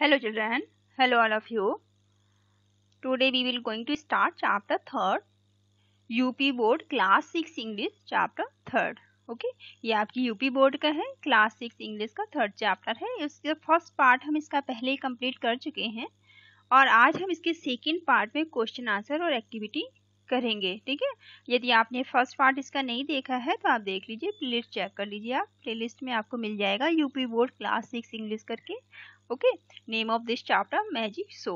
Hello children, hello all of you. Today we will going to start chapter 3rd UP board class 6 English chapter 3rd. Okay, ये आपकी UP board का है, class 6 English का 3rd chapter है. इसका first part हम इसका पहले ही कंप्लीट कर चुके हैं और आज हम इसके सेकंड पार्ट में क्वेश्चन आंसर और एक्टिविटी करेंगे. ठीक है, यदि आपने फर्स्ट पार्ट इसका नहीं देखा है तो आप देख लीजिए, प्लेलिस्ट चेक कर लीजिए. आप प्लेलिस्ट में आपको मिल जाएगा यूपी बोर्ड क्लास 6 इंग्लिश करके. Okay, name of this chapter magic show.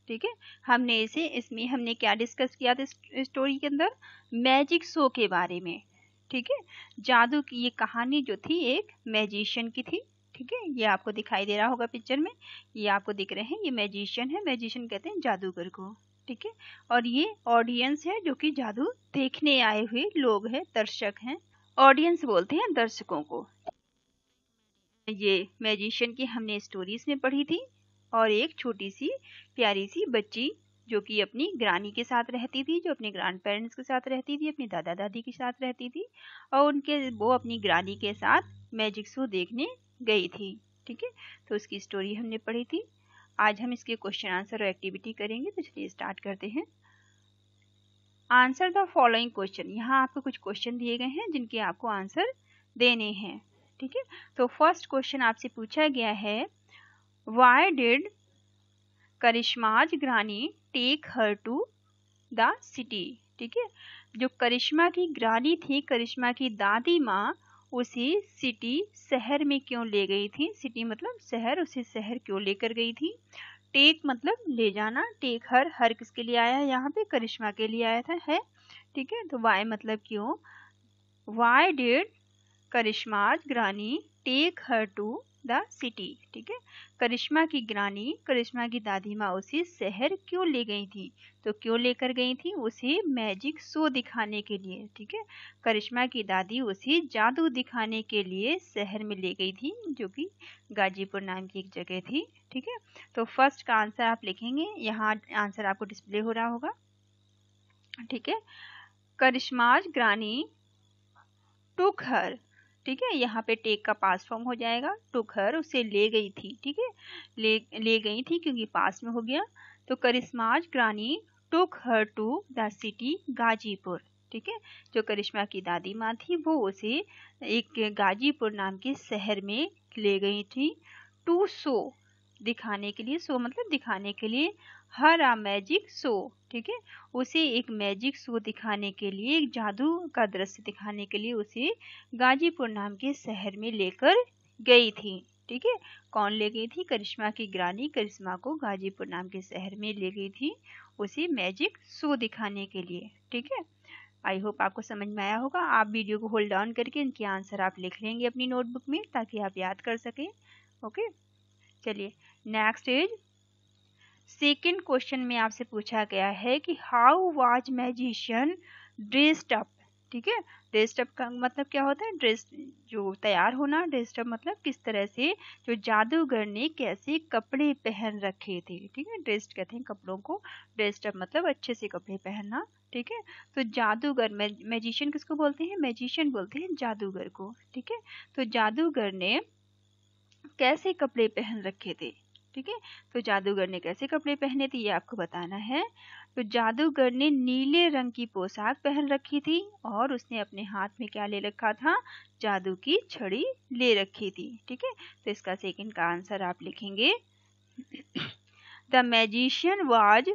ठीक है, इसमें हमने क्या डिस्कस किया था स्टोरी के अंदर? मैजिक शो के बारे में. ठीक है, जादू की ये कहानी जो थी एक मैजिशियन की थी. ठीक है, ये आपको दिखाई दे रहा होगा पिक्चर में, ये आपको दिख रहे हैं, ये मैजिशियन है. मैजिशियन कहते हैं जादूगर को. ठीक है, और ये ऑडियंस है जो कि जादू देखने आए हुए लोग हैं, दर्शक हैं. ऑडियंस बोलते हैं दर्शकों को. ये मैजिशियन की हमने स्टोरीज में पढ़ी थी और एक छोटी सी प्यारी सी बच्ची जो कि अपनी ग्रानी के साथ रहती थी, जो अपने ग्रैंड पेरेंट्स के साथ रहती थी, अपनी दादा दादी के साथ रहती थी और वो अपनी ग्रानी के साथ मैजिक शो देखने गई थी. ठीक है, तो उसकी स्टोरी हमने पढ़ी थी. आज हम इसके क्वेश्चन आंसर और एक्टिविटी करेंगे. तो चलिए स्टार्ट करते हैं. Answer the following question. यहाँ आपको कुछ क्वेश्चन दिए गए हैं जिनके आपको आंसर देने हैं. ठीक है, तो फर्स्ट क्वेश्चन आपसे पूछा गया है, why did Karishma's granny take her to the city. ठीक है, जो करिश्मा की ग्रानी थी, करिश्मा की दादी माँ उसे सिटी शहर में क्यों ले गई थी? सिटी मतलब शहर, उसे शहर क्यों लेकर गई थी? टेक मतलब ले जाना, टेक हर किसके लिए आया है? यहाँ पे करिश्मा के लिए आया था है. ठीक है, तो वाई मतलब क्यों. Why did Karishma's granny take her to the city. ठीक है, करिश्मा की ग्रानी, करिश्मा की दादी माँ उसे शहर क्यों ले गई थी? तो क्यों लेकर गई थी? उसे मैजिक शो दिखाने के लिए. ठीक है, करिश्मा की दादी उसे जादू दिखाने के लिए शहर में ले गई थी, जो कि गाजीपुर नाम की एक जगह थी. ठीक है, तो फर्स्ट का आंसर आप लिखेंगे, यहाँ आंसर आपको डिस्प्ले हो रहा होगा. ठीक है, करिश्माज ग्रानी टुक हर. ठीक है, यहाँ पे टेक का पास्ट फॉर्म हो जाएगा. टुक हर उसे ले गई थी. ठीक है, ले गई थी क्योंकि पास्ट में हो गया. तो Karishma's granny took her to the city Ghazipur. ठीक है, जो करिश्मा की दादी माँ थी वो उसे एक गाजीपुर नाम के शहर में ले गई थी. टू शो दिखाने के लिए, शो मतलब दिखाने के लिए, हर आ मैजिक शो. ठीक है, उसे एक मैजिक शो दिखाने के लिए, एक जादू का दृश्य दिखाने के लिए उसे गाजीपुर नाम के शहर में लेकर गई थी. ठीक है, कौन ले गई थी? करिश्मा की ग्रानी करिश्मा को गाजीपुर नाम के शहर में ले गई थी उसे मैजिक शो दिखाने के लिए. ठीक है, आई होप आपको समझ में आया होगा. आप वीडियो को होल्ड ऑन करके इनके आंसर आप लिख लेंगे अपनी नोटबुक में ताकि आप याद कर सकें. ओके, चलिए नेक्स्ट इज सेकेंड क्वेश्चन में आपसे पूछा गया है कि how was magician dressed up. ठीक है, ड्रेस्ड अप का मतलब क्या होता है? ड्रेस जो तैयार होना. ड्रेस्ड अप मतलब किस तरह से जो जादूगर ने कैसे कपड़े पहन रखे थे. ठीक है, ड्रेस्ड कहते हैं कपड़ों को, ड्रेस्ड अप मतलब अच्छे से कपड़े पहनना. ठीक है, तो जादूगर, मैजिशियन किसको बोलते हैं? मैजिशियन बोलते हैं जादूगर को. ठीक है, तो जादूगर ने कैसे कपड़े पहन रखे थे? ठीक है, तो जादूगर ने कैसे कपड़े पहने थे ये आपको बताना है. तो जादूगर ने नीले रंग की पोशाक पहन रखी थी और उसने अपने हाथ में क्या ले रखा था? जादू की छड़ी ले रखी थी. ठीक है, तो इसका सेकंड का आंसर आप लिखेंगे, the magician was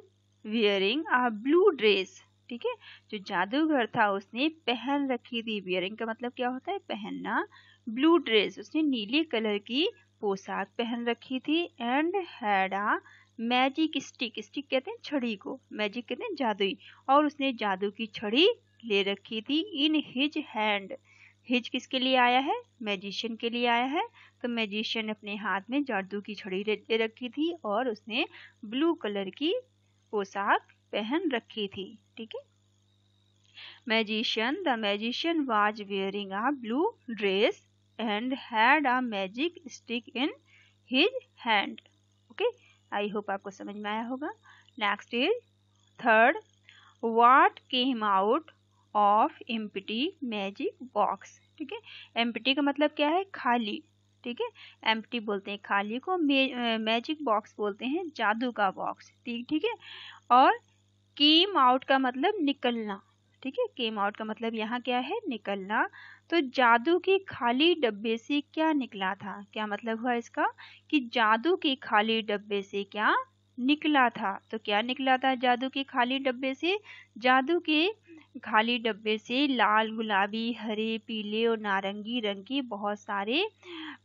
wearing a blue dress. ठीक है, जो जादूगर था उसने पहन रखी थी, वियरिंग का मतलब क्या होता है? पहनना. ब्लू ड्रेस, उसने नीले कलर की पोशाक पहन रखी थी. And had a magic stick. Stick कहते हैं छड़ी को, मैजिक कहते हैं जादुई, और उसने जादू की छड़ी ले रखी थी. In his hand. हिज किसके लिए आया है? मैजिशियन के लिए आया है. तो मैजिशियन अपने हाथ में जादू की छड़ी ले रखी थी और उसने ब्लू कलर की पोशाक पहन रखी थी. ठीक है, magician, the magician was wearing a blue dress and had a magic stick in his hand. Okay, I hope आपको समझ में आया होगा. Next is third, what came out of empty magic box. ठीक है, empty का मतलब क्या है? खाली. ठीक है। एम्प्टी बोलते हैं खाली को, मैजिक बॉक्स बोलते हैं जादू का बॉक्स, ठीक है। और केम आउट का मतलब निकलना, ठीक है। केम आउट का मतलब यहाँ क्या है, निकलना। तो जादू के खाली डब्बे से क्या निकला था, क्या मतलब हुआ इसका कि जादू के खाली डब्बे से क्या निकला था। तो क्या निकला था जादू के खाली डब्बे से, जादू के खाली डब्बे से लाल, गुलाबी, हरे, पीले और नारंगी रंग की बहुत सारे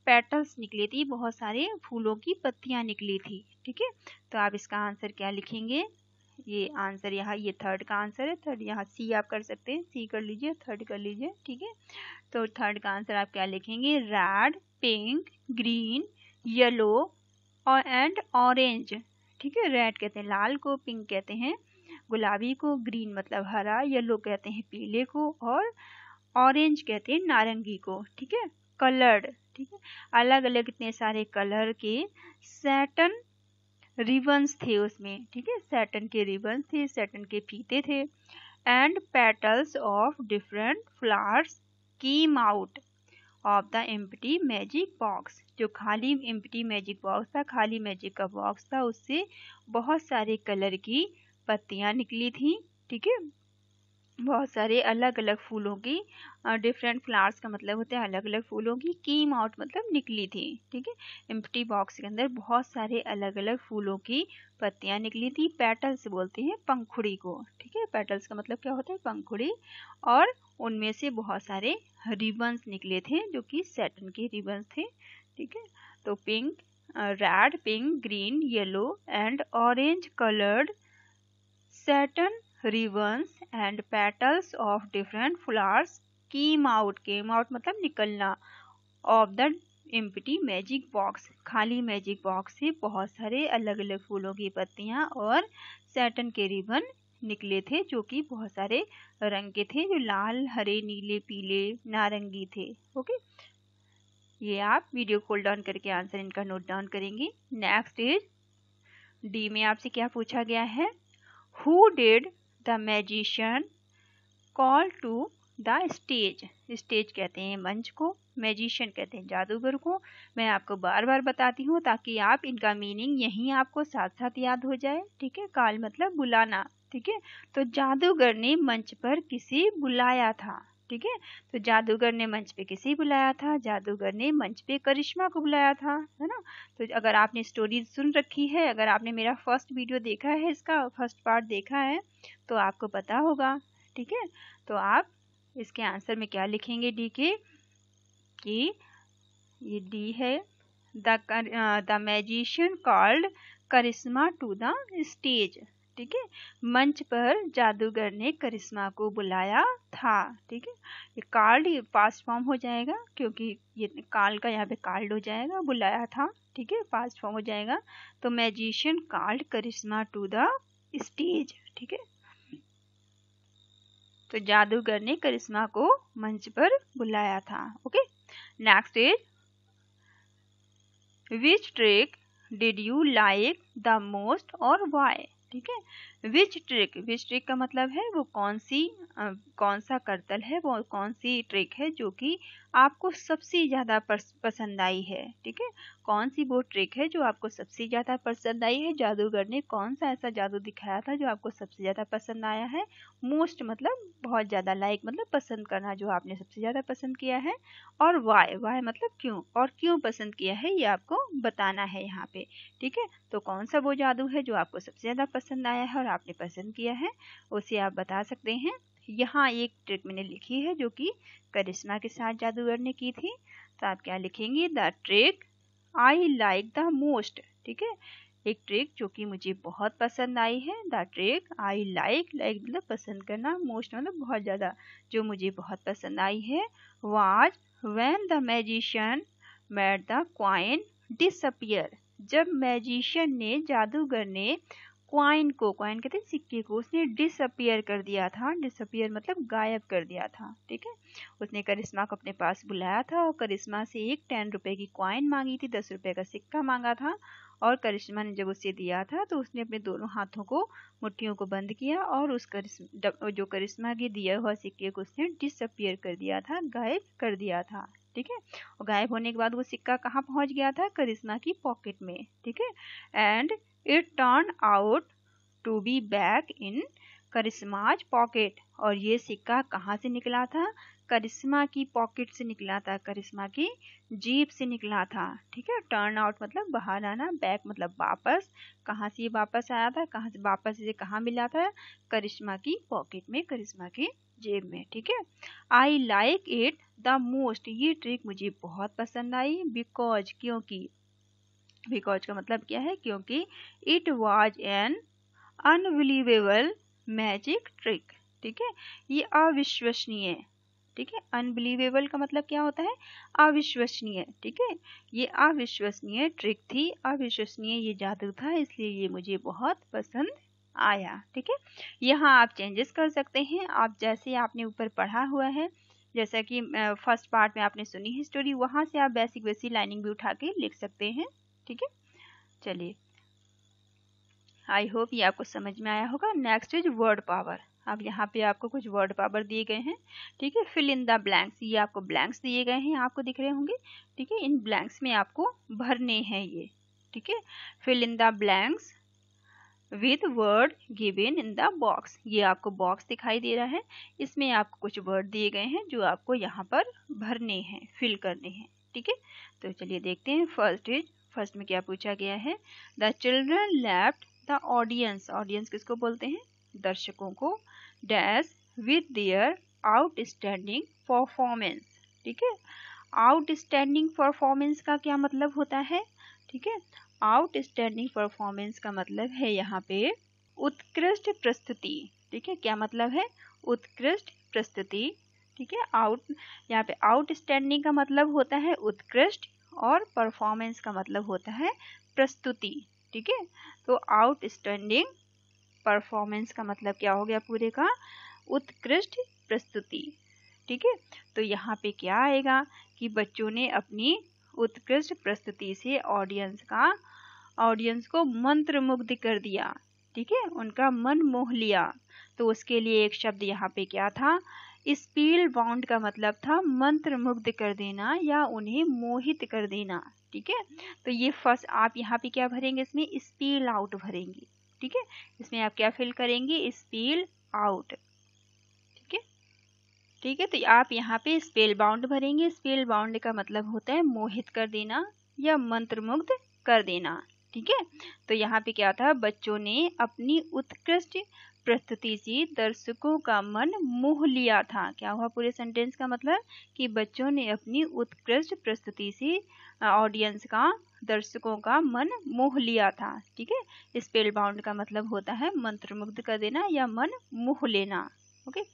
पेटल्स निकली थी, बहुत सारे फूलों की पत्तियां निकली थी, ठीक है। तो आप इसका आंसर क्या लिखेंगे, ये आंसर यहाँ, ये थर्ड का आंसर है। थर्ड यहाँ सी आप कर सकते हैं, सी कर लीजिए, थर्ड कर लीजिए, ठीक है। तो थर्ड का आंसर आप क्या लिखेंगे, रेड, पिंक, ग्रीन, येलो और एंड ऑरेंज, ठीक है। रेड कहते हैं लाल को, पिंक कहते हैं गुलाबी को, ग्रीन मतलब हरा, येलो कहते हैं पीले को और ऑरेंज कहते हैं नारंगी को, ठीक है। कलर्ड, ठीक है, अलग अलग इतने सारे कलर के सैटन रिबन्स थे उसमें, ठीक है। सैटन के रिबन्स थे, सैटन के फीते थे। And petals of different flowers came out of the empty magic box, जो खाली एम्प्टी मैजिक बॉक्स था, खाली मैजिक का बॉक्स था, उससे बहुत सारे कलर की पत्तियां निकली थी, ठीक है। बहुत सारे अलग अलग फूलों की, डिफरेंट फ्लावर्स का मतलब होता है अलग अलग फूलों की, केम आउट मतलब निकली थी, ठीक है। एम्प्टी बॉक्स के अंदर बहुत सारे अलग अलग फूलों की पत्तियां निकली थी। पेटल्स बोलते हैं पंखुड़ी को, ठीक है। पेटल्स का मतलब क्या होता है, पंखुड़ी। और उनमें से बहुत सारे रिबन्स निकले थे जो कि सैटन के रिबन्स थे, ठीक है। तो pink, red, pink, green, yellow and orange coloured satin ribbons and petals of different flowers came out मतलब निकलना, of the empty magic box, खाली मैजिक बॉक्स से बहुत सारे अलग अलग फूलों की पत्तियां और सैटन के रिबन निकले थे जो कि बहुत सारे रंग के थे, जो लाल, हरे, नीले, पीले, नारंगी थे, ओके। ये आप वीडियो खोल डाउन करके आंसर इनका नोट डाउन करेंगे। नेक्स्ट इज डी में आपसे क्या पूछा गया है, Who did the magician call to the stage? Stage कहते हैं मंच को, मैजिशियन कहते हैं जादूगर को। मैं आपको बार बार बताती हूँ ताकि आप इनका मीनिंग यहीं आपको साथ साथ याद हो जाए, ठीक है। कॉल मतलब बुलाना, ठीक है। तो जादूगर ने मंच पर किसे बुलाया था, ठीक है। तो जादूगर ने मंच पे किसे बुलाया था, जादूगर ने मंच पे करिश्मा को बुलाया था, है ना। तो अगर आपने स्टोरी सुन रखी है, अगर आपने मेरा फर्स्ट वीडियो देखा है, इसका फर्स्ट पार्ट देखा है, तो आपको पता होगा, ठीक है। तो आप इसके आंसर में क्या लिखेंगे, डी के, कि ये डी है, the magician called Karishma to the stage, ठीक है। मंच पर जादूगर ने करिश्मा को बुलाया था, ठीक है। ये कॉल्ड पास्ट फॉर्म हो जाएगा क्योंकि ये कॉल का यहाँ पे कॉल्ड हो जाएगा, बुलाया था, ठीक है, पास्ट फॉर्म हो जाएगा। तो magician called Karishma to the stage, ठीक है। तो जादूगर ने करिश्मा को मंच पर बुलाया था, okay. Next is which trick did you like the most और वाई, ठीक है। विच ट्रिक का मतलब है वो कौन सा करतल है, वो कौन सी ट्रिक है जो कि आपको सबसे ज्यादा पसंद आई है, ठीक है। कौन सी वो ट्रिक है जो आपको सबसे ज्यादा पसंद आई है, जादूगर ने कौन सा ऐसा जादू दिखाया था जो आपको सबसे ज्यादा पसंद आया है। मोस्ट मतलब बहुत ज्यादा, लाइक मतलब पसंद करना, जो आपने सबसे ज्यादा पसंद किया है। और वाई मतलब क्यों, और क्यों पसंद किया है ये आपको बताना है यहाँ पे, ठीक है। तो कौन सा वो जादू है जो आपको सबसे ज्यादा पसंद आया है और आपने पसंद किया है, उसे आप बता सकते हैं। यहाँ एक ट्रिक मैंने लिखी है जो कि करिश्मा के साथ जादूगर ने की थी। तो आप क्या लिखेंगे, the trick I like the most, ठीक है। एक ट्रिक जो कि मुझे बहुत पसंद आई है, द ट्रिक आई लाइक मतलब पसंद करना, मोस्ट मतलब बहुत ज्यादा, जो मुझे बहुत पसंद आई है, was when the magician made the coin disappear, जब मैजिशियन ने, जादूगर ने कॉइन कहते हैं सिक्के को, उसने डिसअपियर कर दिया था। डिसअपियर मतलब गायब कर दिया था, ठीक है। उसने करिश्मा को अपने पास बुलाया था और करिश्मा से एक 10 रुपए की कॉइन मांगी थी, 10 रुपए का सिक्का मांगा था। और करिश्मा ने जब उसे दिया था तो उसने अपने दोनों हाथों को, मुट्ठियों को बंद किया और उस जो करिश्मा के दिया हुआ सिक्के को उसने डिसअपियर कर दिया था, गायब कर दिया था, ठीक है। और गायब होने के बाद वो सिक्का कहाँ पहुंच गया था? करिश्मा की पॉकेट में, ठीक है। And it turn out to be back in Karishma's pocket. और ये सिक्का कहाँ से निकला था? करिश्मा की पॉकेट से निकला था, करिश्मा की जेब से निकला था, ठीक है। टर्न आउट मतलब बाहर आना, बैक मतलब वापस। कहाँ से ये वापस आया था? कहाँ से वापस इसे कहाँ मिला था? करिश्मा की पॉकेट में, करिश्मा की जेब में, ठीक है। I like it the most. ये ट्रिक मुझे बहुत पसंद आई। बिकॉज, क्योंकि, बिकॉज का मतलब क्या है? क्योंकि it was an unbelievable magic trick, ठीक है। ये अविश्वसनीय, ठीक है। अनबिलीवेबल का मतलब क्या होता है? अविश्वसनीय, ठीक है। ये अविश्वसनीय ट्रिक थी, अविश्वसनीय ये जादू था, इसलिए ये मुझे बहुत पसंद आया, ठीक है। यहाँ आप चेंजेस कर सकते हैं। आप जैसे आपने ऊपर पढ़ा हुआ है, जैसा कि फर्स्ट पार्ट में आपने सुनी है स्टोरी, वहां से आप बेसिक बेसिक लाइनिंग भी उठा के लिख सकते हैं, ठीक है। चलिए, आई होप ये आपको समझ में आया होगा। Next is word power. अब यहाँ पे आपको कुछ वर्ड पावर दिए गए हैं, ठीक है। फिल इन द ब्लैंक्स, ये आपको ब्लैंक्स दिए गए हैं, आपको दिख रहे होंगे, ठीक है। इन ब्लैंक्स में आपको भरने हैं ये, ठीक है। Fill in the blanks with word given in the box. ये आपको बॉक्स दिखाई दे रहा है, इसमें आपको कुछ वर्ड दिए गए हैं जो आपको यहाँ पर भरने हैं, फिल करने हैं, ठीक है। तो चलिए देखते हैं। फर्स्ट में क्या पूछा गया है? The children left the audience. Audience किसको बोलते हैं? दर्शकों को। Dash with their outstanding performance, ठीक है। आउटस्टैंडिंग परफॉर्मेंस का क्या मतलब होता है? ठीक है, आउटस्टैंडिंग परफॉर्मेंस का मतलब है यहाँ पे उत्कृष्ट प्रस्तुति, ठीक है। क्या मतलब है? उत्कृष्ट प्रस्तुति, ठीक है। यहाँ पे आउटस्टैंडिंग का मतलब होता है उत्कृष्ट, और परफॉर्मेंस का मतलब होता है प्रस्तुति, ठीक है। तो आउटस्टैंडिंग परफॉर्मेंस का मतलब क्या हो गया पूरे का? उत्कृष्ट प्रस्तुति, ठीक है। तो यहाँ पे क्या आएगा कि बच्चों ने अपनी उत्कृष्ट प्रस्तुति से ऑडियंस को मंत्रमुग्ध कर दिया, ठीक है। उनका मन मोह लिया। तो उसके लिए एक शब्द यहाँ पे क्या था? स्पील बाउंड का मतलब था मंत्रमुग्ध कर देना या उन्हें मोहित कर देना, ठीक है। तो ये फर्स्ट आप यहाँ पे क्या भरेंगे? इसमें स्पील आउट भरेंगे, ठीक है। इसमें आप क्या फिल करेंगे? स्पील आउट, ठीक है। तो आप यहाँ पे स्पेल बाउंड भरेंगे। स्पेल बाउंड का मतलब होता है मोहित कर देना या मंत्रमुग्ध कर देना, ठीक है। तो यहाँ पे क्या था? बच्चों ने अपनी उत्कृष्ट प्रस्तुति से दर्शकों का मन मोह लिया था। क्या हुआ पूरे सेंटेंस का मतलब? कि बच्चों ने अपनी उत्कृष्ट प्रस्तुति से ऑडियंस का, दर्शकों का मन मोह लिया था, ठीक है। स्पेल बाउंड का मतलब होता है मंत्रमुग्ध कर देना या मन मोह लेना, okay.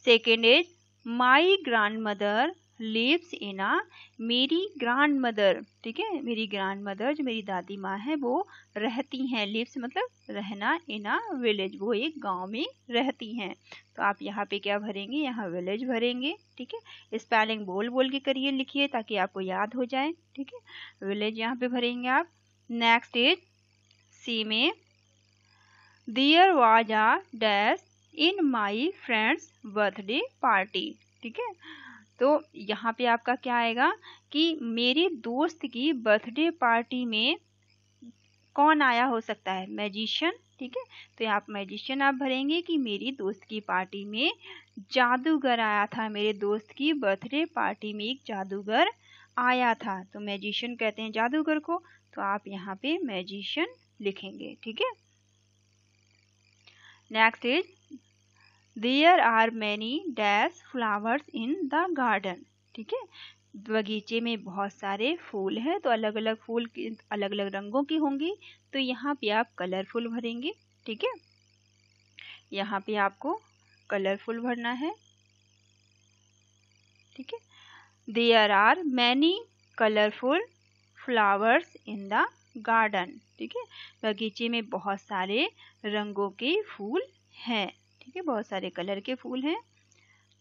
Second is my grandmother lives in a, मेरी ग्रैंड मदर, ठीक है। मेरी ग्रैंड मदर जो मेरी दादी माँ है वो रहती हैं, लिव्स मतलब रहना, इन अ विलेज, वो एक गांव में रहती हैं। तो आप यहाँ पे क्या भरेंगे? यहाँ विलेज भरेंगे, ठीक है। स्पेलिंग बोल बोल के करिए, लिखिए ताकि आपको याद हो जाए, ठीक है। विलेज यहाँ पे भरेंगे आप। नेक्स्ट इज सी में, there was a dash in my friend's birthday party, ठीक है। तो यहाँ पे आपका क्या आएगा कि मेरे दोस्त की बर्थडे पार्टी में कौन आया हो सकता है? मैजिशियन, ठीक है। तो यहाँ मैजिशियन आप भरेंगे कि मेरी दोस्त की पार्टी में जादूगर आया था। मेरे दोस्त की बर्थडे पार्टी में एक जादूगर आया था। तो मैजिशियन कहते हैं जादूगर को, तो आप यहाँ पे मैजिशियन लिखेंगे, ठीक है। Next is there are many dash flowers in the garden, ठीक है। बगीचे में बहुत सारे फूल हैं, तो अलग अलग फूल अलग अलग रंगों की होंगी। तो यहाँ पे आप कलरफुल भरेंगे, ठीक है। यहाँ पे आपको कलरफुल भरना है, ठीक है। There are many colourful flowers in the garden, ठीक है। बगीचे में बहुत सारे रंगों के फूल हैं, ठीक है। बहुत सारे कलर के फूल हैं।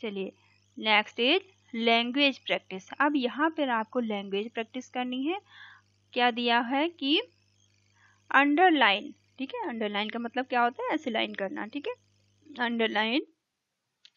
चलिए, नेक्स्ट इज लैंग्वेज प्रैक्टिस। अब यहाँ पर आपको लैंग्वेज प्रैक्टिस करनी है। क्या दिया है कि अंडरलाइन, ठीक है। अंडरलाइन का मतलब क्या होता है? ऐसे लाइन करना, ठीक है। अंडरलाइन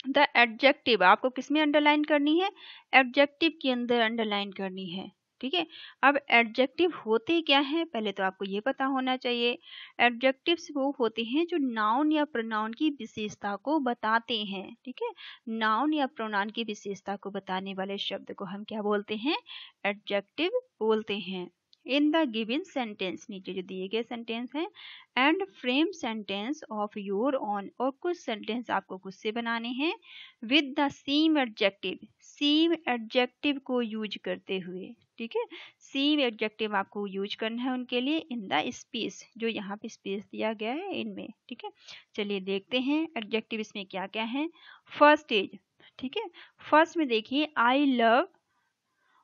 द एडजेक्टिव आपको किसमें अंडरलाइन करनी है, एडजेक्टिव के अंदर अंडरलाइन करनी है। ठीक है, अब एडजेक्टिव होते क्या हैं पहले तो आपको ये पता होना चाहिए। एडजेक्टिव्स वो होते हैं जो नाउन या प्रोनाउन की विशेषता को बताते हैं। ठीक है, नाउन या प्रोनाउन की विशेषता को बताने वाले शब्द को हम क्या बोलते हैं, एडजेक्टिव बोलते हैं। इन द गिवन सेंटेंस, नीचे जो दिए गए सेंटेंस हैं, and frame sentence of your on, और कुछ सेंटेंस आपको खुद से बनाने हैं with the same adjective, same adjective को यूज करते हुए। ठीक है, सेम एडजेक्टिव आपको यूज करना है उनके लिए इन द स्पेस, जो यहाँ पे स्पेस दिया गया है इनमें। ठीक है, चलिए देखते हैं एडजेक्टिव इसमें क्या क्या है। फर्स्ट इज, ठीक है, फर्स्ट में देखिए, आई लव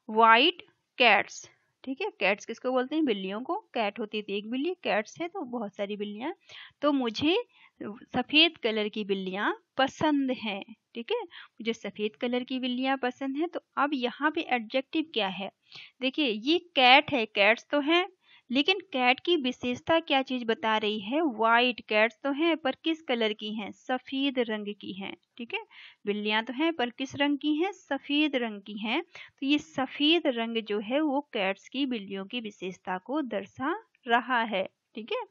वाइट कैट्स। ठीक है, कैट्स किसको बोलते हैं, बिल्लियों को। कैट होती थी एक बिल्ली, कैट्स है तो बहुत सारी बिल्लियां। तो मुझे सफेद कलर की बिल्लियां पसंद हैं। ठीक है, मुझे सफेद कलर की बिल्लियां पसंद है। तो अब यहाँ पे एडजेक्टिव क्या है, देखिए ये कैट है, कैट्स तो हैं, लेकिन कैट की विशेषता क्या चीज बता रही है, वाइट। कैट्स तो हैं पर किस कलर की हैं, सफेद रंग की हैं। ठीक है, बिल्लियां तो हैं पर किस रंग की हैं, सफेद रंग की हैं। तो ये सफेद रंग जो है वो कैट्स की, बिल्लियों की विशेषता को दर्शा रहा है। ठीक है,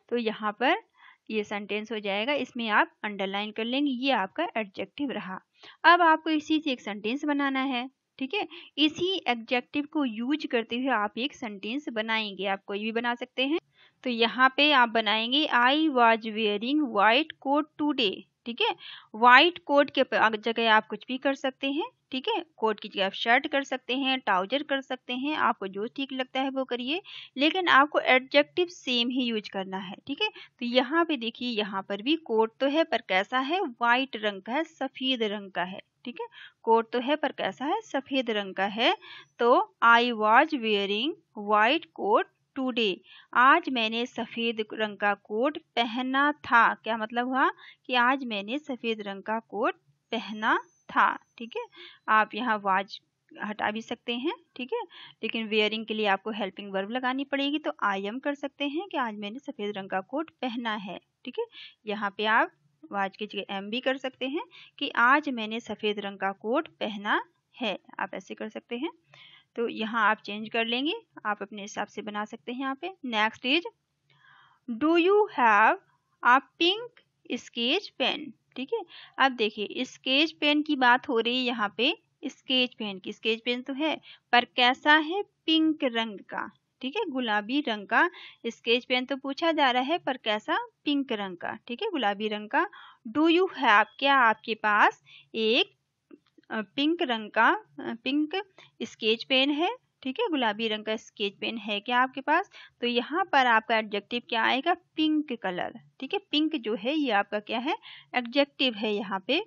तो यहाँ पर ये सेंटेंस हो जाएगा, इसमें आप अंडरलाइन कर लेंगे, ये आपका एडजेक्टिव रहा। अब आपको इसी से एक सेंटेंस बनाना है। ठीक है, इसी एडजेक्टिव को यूज करते हुए आप एक सेंटेंस बनाएंगे, आप कोई भी बना सकते हैं। तो यहाँ पे आप बनाएंगे, I was wearing white coat today. ठीक है, वाइट कोट के जगह आप कुछ भी कर सकते हैं। ठीक है, कोट की जगह आप शर्ट कर सकते हैं, ट्राउजर कर सकते हैं, आपको जो ठीक लगता है वो करिए, लेकिन आपको एडजेक्टिव सेम ही यूज करना है। ठीक है, तो यहाँ पे देखिए, यहाँ पर भी कोट तो है पर कैसा है, वाइट रंग का है, सफेद रंग का है। ठीक है, कोट तो है पर कैसा है, सफेद रंग का है। तो I was wearing white coat today, आज मैंने सफेद रंग का कोट पहना था। क्या मतलब हुआ कि आज मैंने सफेद रंग का कोट पहना था। ठीक है, आप यहाँ वाज हटा भी सकते हैं। ठीक है, लेकिन वेयरिंग के लिए आपको हेल्पिंग वर्ब लगानी पड़ेगी, तो आई एम कर सकते हैं कि आज मैंने सफेद रंग का कोट पहना है। ठीक है, यहाँ पे आप वाज की जगह एम भी कर सकते हैं कि आज मैंने सफेद रंग का कोट पहना है, आप ऐसे कर सकते हैं। तो यहाँ आप चेंज कर लेंगे, आप अपने हिसाब से बना सकते हैं यहाँ पे। Next is, do you have a pink sketch pen. ठीक है, अब देखिए स्केच पेन की बात हो रही है यहाँ पे, स्केच पेन की, स्केच पेन तो है पर कैसा है, पिंक रंग का। ठीक है, गुलाबी रंग का स्केच पेन तो पूछा जा रहा है पर कैसा, पिंक रंग का। ठीक है, गुलाबी रंग का। डू यू हैव, क्या आपके पास एक पिंक रंग का पिंक स्केच पेन है। ठीक है, गुलाबी रंग का स्केच पेन है क्या आपके पास। तो यहाँ पर आपका एडजेक्टिव क्या आएगा, पिंक कलर। ठीक है, पिंक जो है ये आपका क्या है, एडजेक्टिव है यहाँ पे।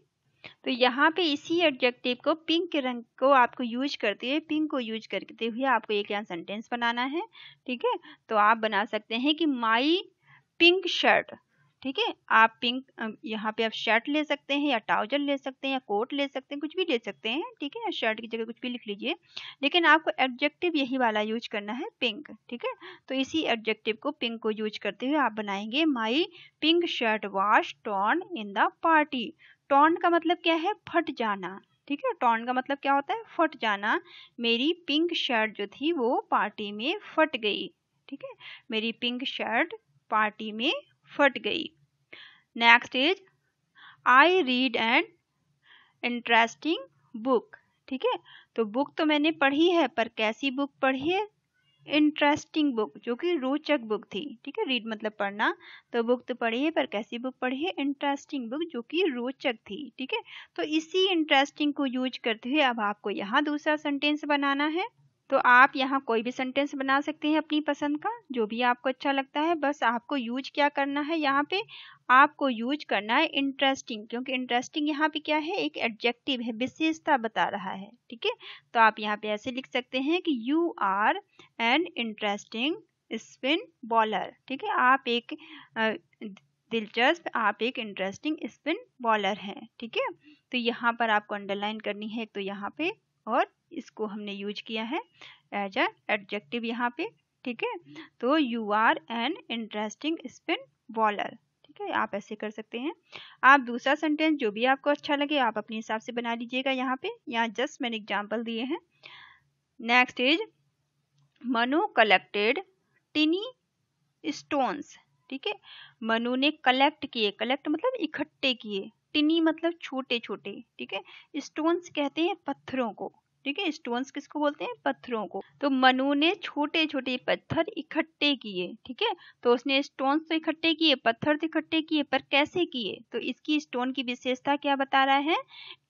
तो यहाँ पे इसी एडजेक्टिव को, पिंक रंग को आपको यूज करते हुए, पिंक को यूज करते हुए आपको एक यहाँ सेंटेंस बनाना है। ठीक है, तो आप बना सकते हैं कि माई पिंक शर्ट। ठीक है, आप पिंक, यहाँ पे आप शर्ट ले सकते हैं या ट्राउजर ले सकते हैं या कोट ले सकते हैं, कुछ भी ले सकते हैं। ठीक है, या शर्ट की जगह कुछ भी लिख लीजिए, लेकिन आपको एडजेक्टिव यही वाला यूज करना है, पिंक। ठीक है, तो इसी एडजेक्टिव को, पिंक को यूज करते हुए आप बनाएंगे, my pink shirt was torn in the party. Torn का मतलब क्या है, फट जाना। ठीक है, टॉर्न का मतलब क्या होता है, फट जाना। मेरी पिंक शर्ट जो थी वो पार्टी में फट गई। ठीक है, मेरी पिंक शर्ट पार्टी में फट गई। Next is, I read an interesting book. ठीक है, तो बुक तो मैंने पढ़ी है पर कैसी बुक पढ़ी है, इंटरेस्टिंग बुक, जो कि रोचक बुक थी। ठीक है, रीड मतलब पढ़ना, तो बुक तो पढ़ी है पर कैसी बुक पढ़ी है, इंटरेस्टिंग बुक, जो कि रोचक थी। ठीक है, तो इसी इंटरेस्टिंग को यूज करते हुए अब आपको यहाँ दूसरा सेंटेंस बनाना है। तो आप यहाँ कोई भी सेंटेंस बना सकते हैं अपनी पसंद का, जो भी आपको अच्छा लगता है। बस आपको यूज क्या करना है, यहाँ पे आपको यूज करना है इंटरेस्टिंग, क्योंकि इंटरेस्टिंग यहाँ पे क्या है, एक एडजेक्टिव है, विशेषता बता रहा है। ठीक है, तो आप यहाँ पे ऐसे लिख सकते हैं कि you are an interesting spin bowler. ठीक है, आप एक दिलचस्प, आप एक इंटरेस्टिंग स्पिन बॉलर हैं। ठीक है, तो यहाँ पर आपको अंडरलाइन करनी है, तो यहाँ पे, और इसको हमने यूज किया है एज अ एडजेक्टिव यहाँ पे। ठीक है, तो you are an interesting spin bowler. ठीक है, आप ऐसे कर सकते हैं। आप दूसरा सेंटेंस जो भी आपको अच्छा लगे आप अपने हिसाब से बना लीजिएगा। यहाँ पे जस्ट मैंने एग्जाम्पल दिए हैं। Next is Manu collected टिनी stones. ठीक है, मनु ने कलेक्ट किए, कलेक्ट मतलब इकट्ठे किए, टिनी मतलब छोटे छोटे, ठीक है, स्टोन्स कहते हैं पत्थरों को, ठीक है, स्टोन्स किसको बोलते हैं, पत्थरों को। तो मनु ने छोटे छोटे पत्थर इकट्ठे किए, ठीक है, तो उसने स्टोन्स तो इकट्ठे किए, पत्थर तो इकट्ठे किए, पर कैसे किए, तो इसकी स्टोन की विशेषता क्या बता रहा है,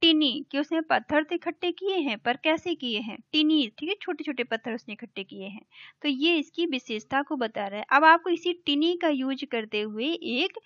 टिनी, कि उसने पत्थर तो इकट्ठे किए हैं पर कैसे किए हैं, टिनी, ठीक है, छोटे छोटे पत्थर उसने इकट्ठे किए हैं, तो ये इसकी विशेषता को बता रहा है। अब आपको इसी टिनी का यूज करते हुए एक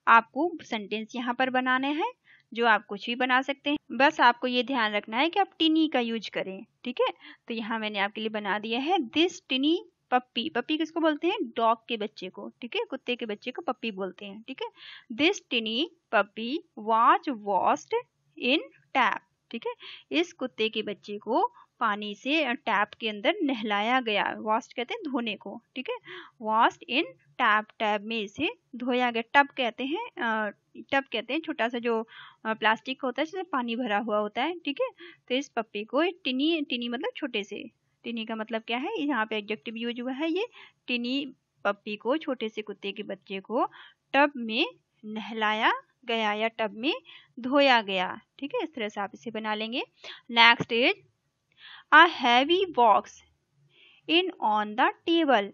आपको सेंटेंस यहाँ पर बनाना है, जो आप कुछ भी बना सकते हैं, बस आपको ये ध्यान रखना है कि आप टिनी का यूज करें, ठीक है। तो यहाँ मैंने आपके लिए बना दिया है दिस टिनी पप्पी। पप्पी किसको बोलते हैं, डॉग के बच्चे को, ठीक है, कुत्ते के बच्चे को पप्पी बोलते हैं, ठीक है। This tiny puppy was washed in tap, ठीक है, इस कुत्ते के बच्चे को पानी से टैप के अंदर नहलाया गया, वॉश्ड कहते हैं धोने को, ठीक है, वॉश्ड इन टैप, टैप में इसे धोया गया। टब कहते हैं, टब कहते हैं छोटा सा जो प्लास्टिक होता है जिसमें पानी भरा हुआ होता है, ठीक है। तो इस पप्पी को टिनी, टिनी मतलब छोटे से, टिनी का मतलब क्या है, यहाँ पे एडजेक्टिव यूज हुआ है, ये टिनी पप्पी को, छोटे से कुत्ते के बच्चे को टब में नहलाया गया या टब में धोया गया, ठीक है, इस तरह से आप इसे बना लेंगे। Next is a heavy box in on the table,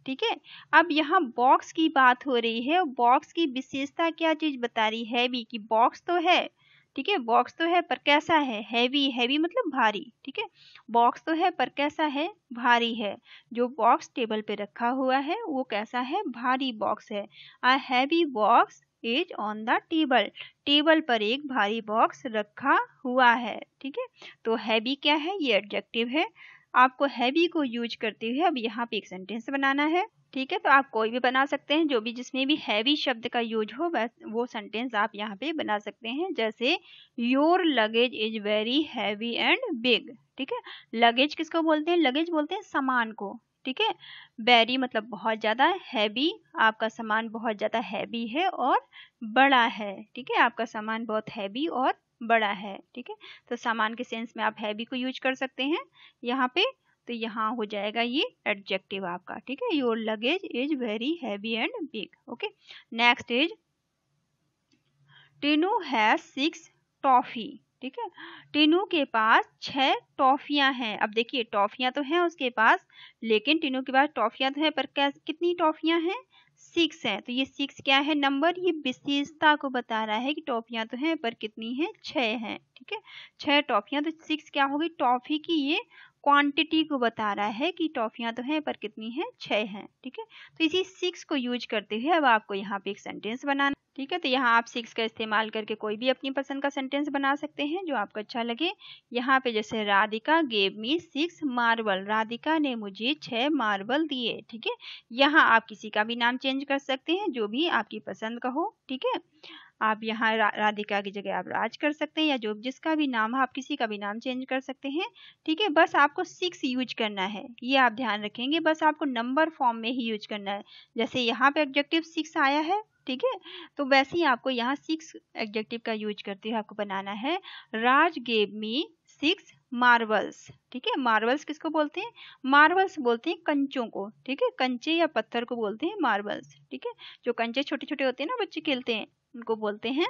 ठीक है। अब यहाँ बॉक्स की बात हो रही है, बॉक्स की विशेषता क्या चीज बता रही है, हैवी, की बॉक्स तो है, ठीक है, बॉक्स तो है पर कैसा है, हैवी, हैवी मतलब भारी, ठीक है, बॉक्स तो है पर कैसा है, भारी है। जो बॉक्स टेबल पे रखा हुआ है वो कैसा है, भारी बॉक्स है। A heavy box is on the table, table पर एक भारी बॉक्स रखा हुआ है, ठीक है। तो हैवी क्या है, ये एडजेक्टिव है। आपको हैवी को यूज करते हुए अब यहाँ पे एक सेंटेंस बनाना है, ठीक है। तो आप कोई भी बना सकते हैं, जो भी जिसमें भी हैवी शब्द का यूज हो वो सेंटेंस आप यहाँ पे बना सकते हैं। जैसे your luggage is very heavy and big, ठीक है, लगेज किसको बोलते हैं, लगेज बोलते हैं सामान को, ठीक है, वेरी मतलब बहुत ज्यादा, हैवी आपका सामान बहुत ज्यादा हैवी है और बड़ा है, ठीक है, आपका सामान बहुत हैवी और बड़ा है, ठीक है। तो सामान के सेंस में आप हैवी को यूज कर सकते हैं यहाँ पे। तो यहाँ हो जाएगा ये एडजेक्टिव आपका, ठीक है, your luggage is very heavy and big. Okay, next is Tinu has 6 toffee, ठीक है, टीनू के पास 6 टॉफियां हैं। अब देखिए टॉफियां तो हैं उसके पास, लेकिन टीनू के पास टॉफियां तो है पर कितनी टॉफियां हैं, 6 है। तो ये 6 क्या है नंबर, ये विशेषता को बता रहा है कि टॉफियां तो हैं पर कितनी है, 6 हैं, ठीक है, 6 टॉफियां। तो 6 क्या होगी, टॉफी की ये क्वांटिटी को बता रहा है कि टॉफियां तो हैं पर कितनी है, 6 हैं, ठीक है। तो इसी 6 को यूज करते हुए अब आपको यहाँ पे एक सेंटेंस बनाना, ठीक है। तो यहाँ आप 6 का इस्तेमाल करके कोई भी अपनी पसंद का सेंटेंस बना सकते हैं जो आपको अच्छा लगे। यहाँ पे जैसे Radhika gave me 6 marble, Radhika ने मुझे 6 मार्बल दिए, ठीक है। यहाँ आप किसी का भी नाम चेंज कर सकते हैं जो भी आपकी पसंद का हो, ठीक है। आप यहाँ राधिका की जगह आप राज कर सकते हैं, या जो जिसका भी नाम हो आप किसी का भी नाम चेंज कर सकते हैं, ठीक है। बस आपको 6 यूज करना है, ये आप ध्यान रखेंगे, बस आपको नंबर फॉर्म में ही यूज करना है। जैसे यहाँ पे एडजेक्टिव 6 आया है, ठीक है, तो वैसे ही आपको यहाँ 6 एडजेक्टिव का यूज करते हुए आपको बनाना है, राज गेव मी 6 मार्बल्स, ठीक है। मार्बल्स किसको बोलते हैं, मार्बल्स बोलते हैं कंचों को, ठीक है, कंचे या पत्थर को बोलते हैं मार्बल्स, ठीक है। जो कंचे छोटे छोटे होते हैं ना बच्चे खेलते हैं उनको बोलते हैं,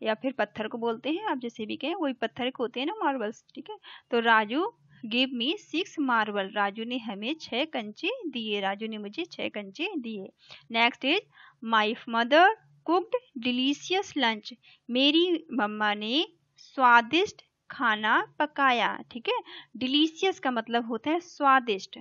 या फिर पत्थर को बोलते हैं, आप जैसे भी कहें, वही पत्थर के होते हैं ना मार्बल्स, ठीक है। तो Raju give me 6 marble, Raju ने हमें 6 कंचे दिए, राजू ने मुझे 6 कंचे दिए। Next is my mother cooked delicious lunch, मेरी मम्मा ने स्वादिष्ट खाना पकाया, ठीक है। डिलीशियस का मतलब होता है स्वादिष्ट,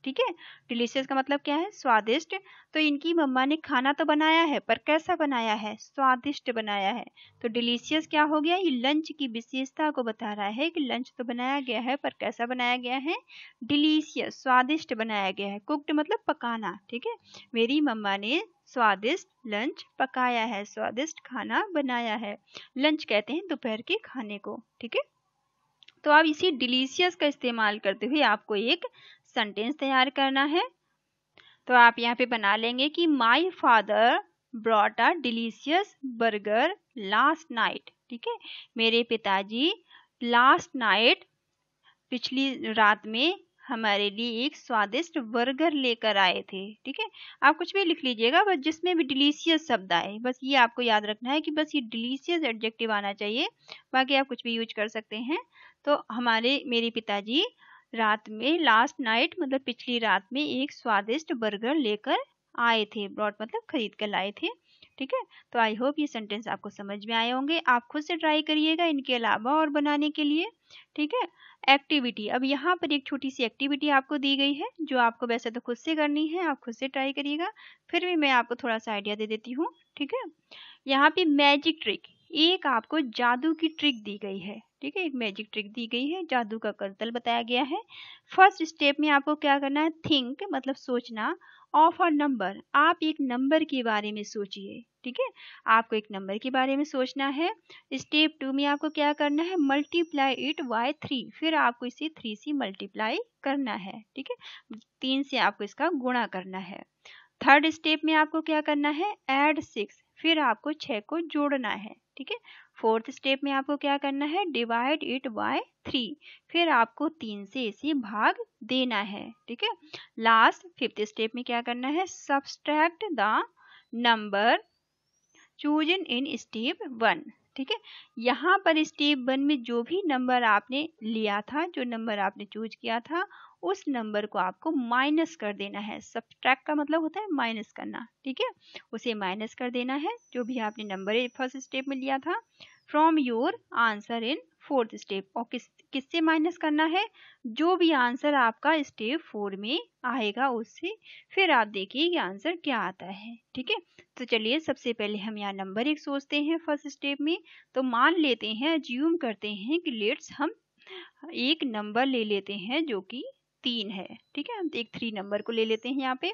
ठीक है, डिलीशियस का मतलब क्या है, स्वादिष्ट। तो इनकी मम्मा ने खाना तो बनाया है पर कैसा बनाया है, स्वादिष्ट बनाया है। तो डिलीशियस क्या हो गया, ये लंच की विशेषता को बता रहा है कि लंच तो बनाया गया है पर कैसा बनाया गया है, डिलीशियस, स्वादिष्ट बनाया गया है। कुक्ड मतलब पकाना, ठीक है, मेरी मम्मा ने स्वादिष्ट लंच पकाया है, स्वादिष्ट खाना बनाया है। लंच कहते हैं दोपहर के खाने को, ठीक है। तो अब इसी डिलीशियस का इस्तेमाल करते हुए आपको एक सेंटेंस तैयार करना है। तो आप यहाँ पे बना लेंगे कि my father brought a delicious burger last night. ठीक है, मेरे पिताजी लास्ट नाइट पिछली रात में हमारे लिए एक स्वादिष्ट बर्गर लेकर आए थे। ठीक है, आप कुछ भी लिख लीजिएगा, बस जिसमें भी डिलीशियस शब्द आए, बस ये आपको याद रखना है कि बस ये डिलीशियस एडजेक्टिव आना चाहिए, बाकी आप कुछ भी यूज कर सकते हैं। तो मेरे पिताजी रात में लास्ट नाइट मतलब पिछली रात में एक स्वादिष्ट बर्गर लेकर आए थे। ब्रॉट मतलब खरीद कर लाए थे। ठीक है, तो आई होप ये सेंटेंस आपको समझ में आए होंगे। आप खुद से ट्राई करिएगा इनके अलावा और बनाने के लिए। ठीक है, एक्टिविटी, अब यहाँ पर एक छोटी सी एक्टिविटी आपको दी गई है जो आपको वैसे तो खुद से करनी है, आप खुद से ट्राई करिएगा, फिर भी मैं आपको थोड़ा सा आइडिया दे देती हूँ। ठीक है, यहाँ पे मैजिक ट्रिक, एक आपको जादू की ट्रिक दी गई है। ठीक है, एक मैजिक ट्रिक दी गई है, जादू का करतल बताया गया है। फर्स्ट स्टेप में आपको क्या करना है, थिंक मतलब सोचना, ऑफ अ नंबर, आप एक नंबर के बारे में सोचिए। ठीक है, आपको एक नंबर के बारे में सोचना है। स्टेप 2 में आपको क्या करना है, मल्टीप्लाई इट बाय 3, फिर आपको इसे 3 से मल्टीप्लाई करना है। ठीक है, 3 से आपको इसका गुणा करना है। थर्ड स्टेप में आपको क्या करना है, ऐड 6, फिर आपको 6 को जोड़ना है। ठीक है, फोर्थ स्टेप में आपको क्या करना है, डिवाइड इट बाय 3, फिर आपको 3 से इसे भाग देना है। ठीक है, लास्ट फिफ्थ स्टेप में क्या करना है, subtract the number chosen in step 1। ठीक है, यहाँ पर स्टेप 1 में जो भी नंबर आपने लिया था, जो नंबर आपने चूज किया था, उस नंबर को आपको माइनस कर देना है। सब्ट्रैक्ट का मतलब होता है माइनस करना। ठीक है, उसे माइनस कर देना है जो भी आपने नंबर फर्स्ट स्टेप में लिया था, from your answer in fourth step. और किससे माइनस करना है, जो भी आंसर आपका स्टेप 4 में आएगा उससे, फिर आप देखिए कि आंसर क्या आता है। ठीक है, तो चलिए सबसे पहले हम यहाँ नंबर एक सोचते हैं फर्स्ट स्टेप में। तो मान लेते हैं, अज्यूम करते हैं कि लेट्स हम एक नंबर ले लेते हैं जो कि 3 है। ठीक है, हम एक 3 नंबर को ले लेते हैं यहाँ पे।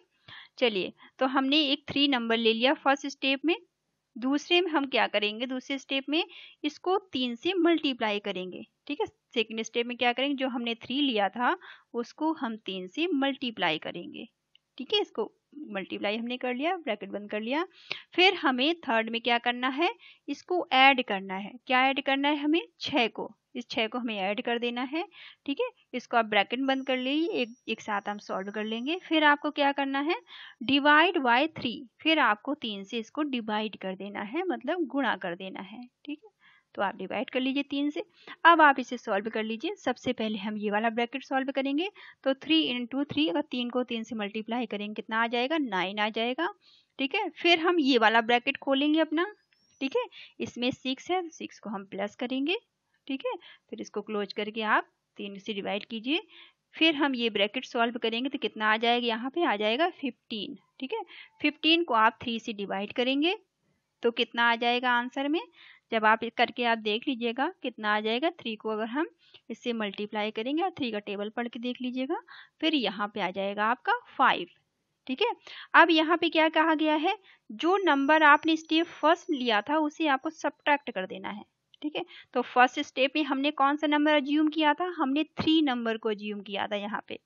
चलिए, तो हमने एक 3 नंबर ले लिया फर्स्ट स्टेप में। दूसरे में हम क्या करेंगे, दूसरे स्टेप में इसको 3 से मल्टीप्लाई करेंगे। ठीक है, सेकंड स्टेप में क्या करेंगे, जो हमने 3 लिया था उसको हम 3 से मल्टीप्लाई करेंगे। ठीक है, इसको मल्टीप्लाई हमने कर लिया, ब्रैकेट बंद कर लिया। फिर हमें थर्ड में क्या करना है, इसको ऐड करना है। क्या ऐड करना है हमें, 6 को, इस 6 को हमें ऐड कर देना है। ठीक है, इसको आप ब्रैकेट बंद कर लीजिए, एक साथ हम सॉल्व कर लेंगे। फिर आपको क्या करना है, डिवाइड बाय 3, फिर आपको 3 से इसको डिवाइड कर देना है, मतलब गुणा कर देना है। ठीक है, तो आप डिवाइड कर लीजिए 3 से। अब आप इसे सॉल्व कर लीजिए। सबसे पहले हम ये वाला ब्रैकेट सॉल्व करेंगे। तो 3 इंटू 3, अगर 3 को 3 से मल्टीप्लाई करेंगे कितना आ जाएगा, 9 आ जाएगा। ठीक है, फिर हम ये वाला ब्रैकेट खोलेंगे अपना। ठीक है, इसमें 6 है, 6 को हम प्लस करेंगे। ठीक है, फिर इसको क्लोज करके आप 3 से डिवाइड कीजिए। फिर हम ये ब्रैकेट सॉल्व करेंगे तो कितना आ जाएगा, यहाँ पे आ जाएगा 15। ठीक है, 15 को आप 3 से डिवाइड करेंगे तो कितना आ जाएगा आंसर में, जब आप करके आप देख लीजिएगा कितना आ जाएगा। 3 को अगर हम इससे मल्टीप्लाई करेंगे और 3 का टेबल पढ़ के देख लीजिएगा, फिर यहाँ पे आ जाएगा आपका 5। ठीक है, अब यहाँ पे क्या कहा गया है, जो नंबर आपने स्टेप फर्स्ट लिया था उसे आपको सब्ट्रैक्ट कर देना है। ठीक है, तो फर्स्ट स्टेप में हमने कौन सा नंबर अज्यूम किया था, हमने 3 नंबर को अज्यूम किया था यहाँ पे।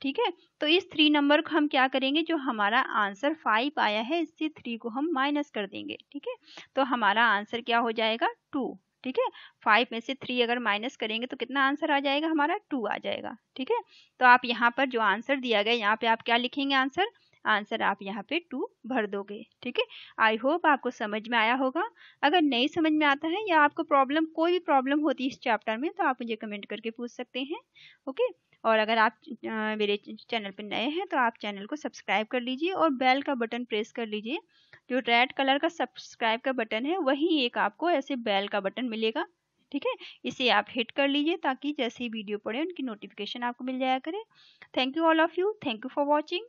ठीक है, तो इस 3 नंबर को हम क्या करेंगे, जो हमारा आंसर 5 आया है इससे 3 को हम माइनस कर देंगे। ठीक है, तो हमारा आंसर क्या हो जाएगा, 2। ठीक है, 5 में से 3 अगर माइनस करेंगे तो कितना आंसर आ जाएगा, हमारा 2 आ जाएगा। ठीक है, तो आप यहाँ पर जो आंसर दिया गया यहाँ पे आप क्या लिखेंगे, आंसर आप यहाँ पे 2 भर दोगे। ठीक है, आई होप आपको समझ में आया होगा। अगर नहीं समझ में आता है या आपको कोई भी प्रॉब्लम होती है इस चैप्टर में, तो आप मुझे कमेंट करके पूछ सकते हैं। ओके, और अगर आप मेरे चैनल पर नए हैं तो आप चैनल को सब्सक्राइब कर लीजिए और बेल का बटन प्रेस कर लीजिए। जो रेड कलर का सब्सक्राइब का बटन है वही एक आपको ऐसे बेल का बटन मिलेगा। ठीक है, इसे आप हिट कर लीजिए ताकि जैसे ही वीडियो पड़े उनकी नोटिफिकेशन आपको मिल जाया करे। Thank you all of you, thank you for watching.